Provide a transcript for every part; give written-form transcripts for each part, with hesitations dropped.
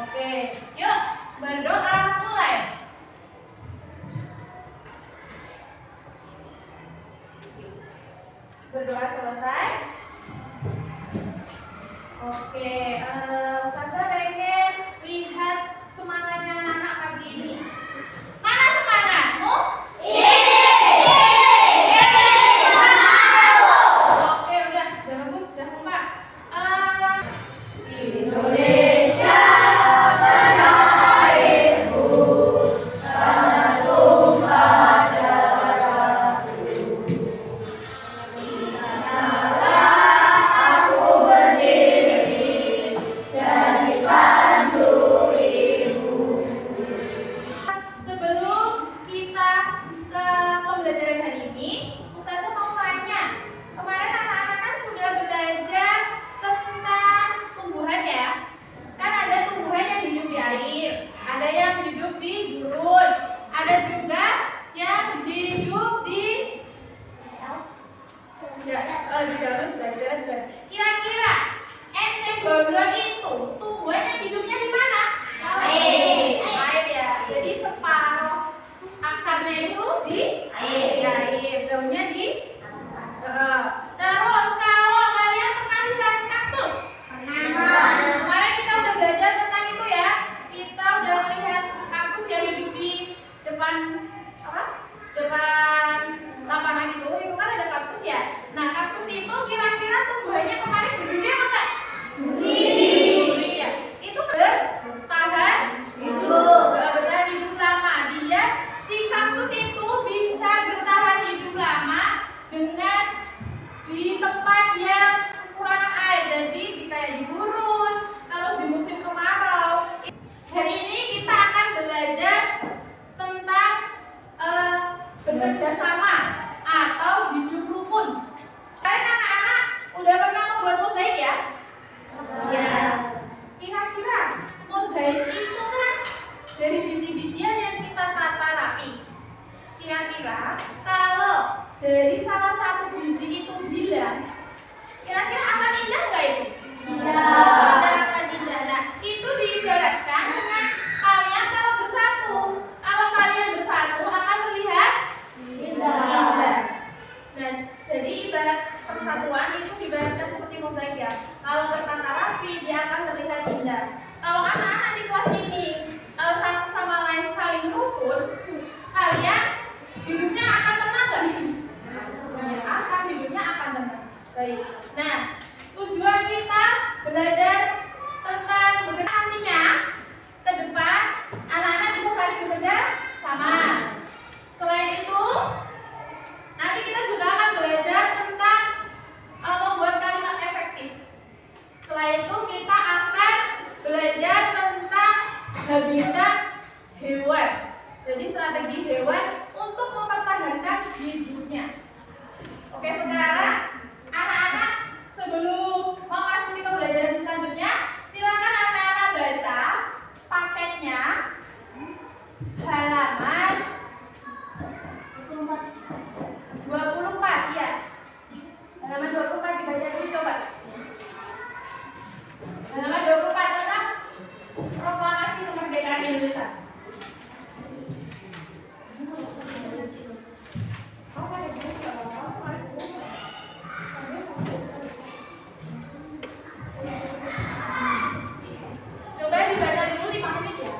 Oke, yuk berdoa mulai. Berdoa selesai. Oke, Ustazah pengen lihat semangatnya anak-anak pagi ini. Mana semangatmu? Oke, udah bagus, udah kompak. Indonesia tanah airku, tanah tumpah darahku. Di sanalah aku berdiri, jadi pandu ibu. Sebelum kita ke pembelajaran hari ini, Ustazah mau tanya. Kemarin anak-anak kan sudah belajar tentang tumbuhan ya. Kan ada tumbuhan yang hidup di air, ada yang hidup di gurun, ada juga yang hidup di daun. Kira-kira eceng gondok itu tumbuhan yang hidupnya di mana? Air ya. Jadi separuh akarnya itu di air, daunnya di terus kalau kalian pernah lihat kaktus? Kemarin kita udah belajar tentang itu ya. Kita udah melihat kaktus yang hidup di depan depan lapangan itu kan ada kaktus ya. Nah, kaktus itu kira-kira tumbuhannya kemarin berduri apa enggak? Berduri ya. Itu bertahan hidup lama. Si kaktus itu bisa bertahan hidup lama dengan di tempat yang kekurangan air. Jadi kayak di gurun, terus di musim kemarau. Hari ini kita akan belajar tentang bekerja sama atau hidup rukun. Kalian anak-anak udah pernah membuat mozaik ya? Iya. Kira-kira mozaik itu kan dari biji-bijian yang kita tata rapi. Kira-kira kalau dari salah satu biji itu hilang, kira-kira akan indah nggak itu? Tidak akan indah. Nah, itu diibaratkan dengan kalian kalau bersatu. Kalau kalian bersatu akan terlihat indah. Nah, jadi ibarat persatuan itu diibaratkan seperti mozaik ya. Kalau tertata rapi dia akan terlihat indah. Kalau anak-anak di kelas ini satu sama lain saling rukun, kalian hidupnya akan tenang nggak? Hidupnya akan tenang. Baik. Nah, tujuan kita belajar tentang bekerja artinya ke depan anak-anak bisa saling bekerja sama. Selain itu, nanti kita juga akan belajar tentang membuat kalimat efektif. Setelah itu kita akan belajar tentang habitat hewan. Jadi strategi hewan untuk mempertahankan hidupnya. Oke, sekarang anak-anak sebelum memasuki pembelajaran selanjutnya, silakan anak-anak baca paketnya halaman 24 ya. Halaman 24 dibaca dulu coba. Halaman 24 tentang proklamasi kemerdekaan Indonesia. Coba dibaca dulu 5 menit ya.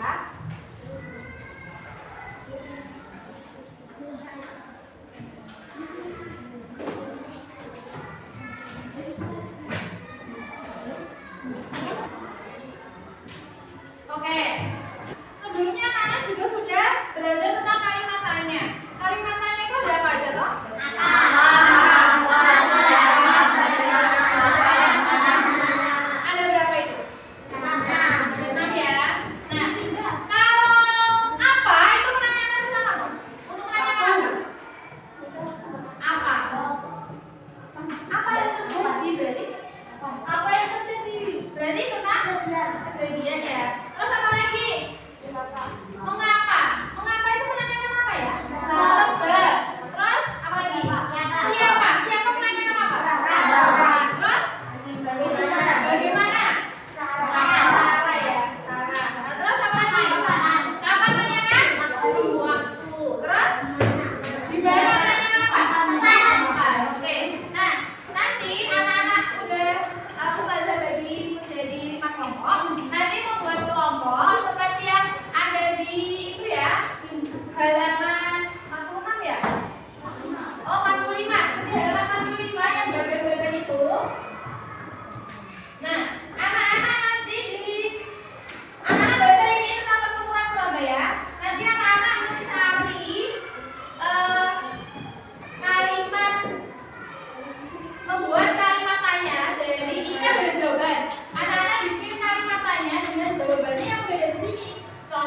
Oke. Sebelumnya kalian juga sudah belajar tentang kalimatannya. Kalimatannya itu ada apa aja toh? Ada berapa itu? 6 ya. Nah, kalau apa itu menanyakan tentang apa? Untuk menanyakan apa? Apa yang terjadi berarti? Apa yang terjadi? Berarti tentang kejadian ya. Terus apa lagi? Mengapa? Mengapa itu menanyakan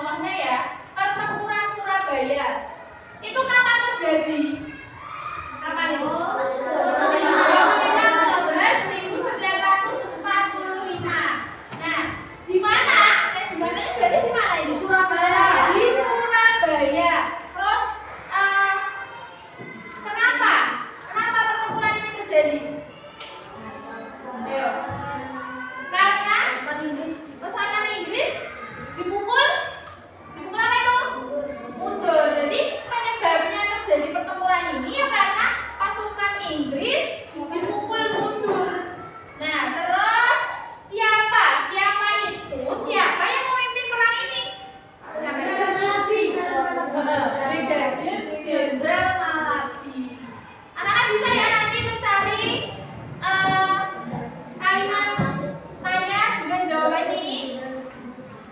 bawahnya ya. Pertempuran Surabaya. Itu kapan terjadi? Kapan itu? 1945. Nah, di mana? Di mana ini berarti di mana ini? Surabaya. Di Surabaya. Terus kenapa? Kenapa pertempuran ini terjadi? Ayo. Karena pesawat Inggris dipukul apa itu? Mundur. Jadi penyebabnya terjadi pertempuran ini ya karena pasukan Inggris dipukul mundur. Nah, terus siapa? Siapa itu? Siapa yang memimpin perang ini? Siapa itu? Brigadir Jenderal Maladi. Anak-anak bisa ya nanti mencari kalimat tanya dengan jawaban ini.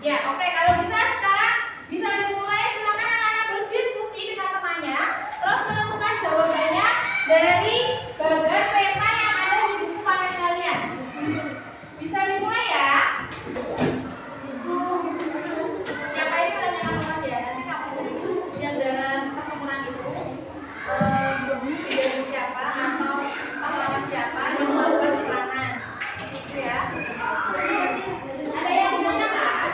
Ya, oke. Kalau bisa sekarang bisa dimulai. Silakan anak-anak berdiskusi dengan temannya, terus menentukan jawabannya dari bagan peta yang ada di buku paket kalian. Bisa dimulai ya. Siapa ini menanyakan teman ya? Nanti kamu yang dalam pertempuran itu brigadir siapa atau pahlawan siapa yang melakukan peperangan? Gitu ya. Ada yang ditanyakan?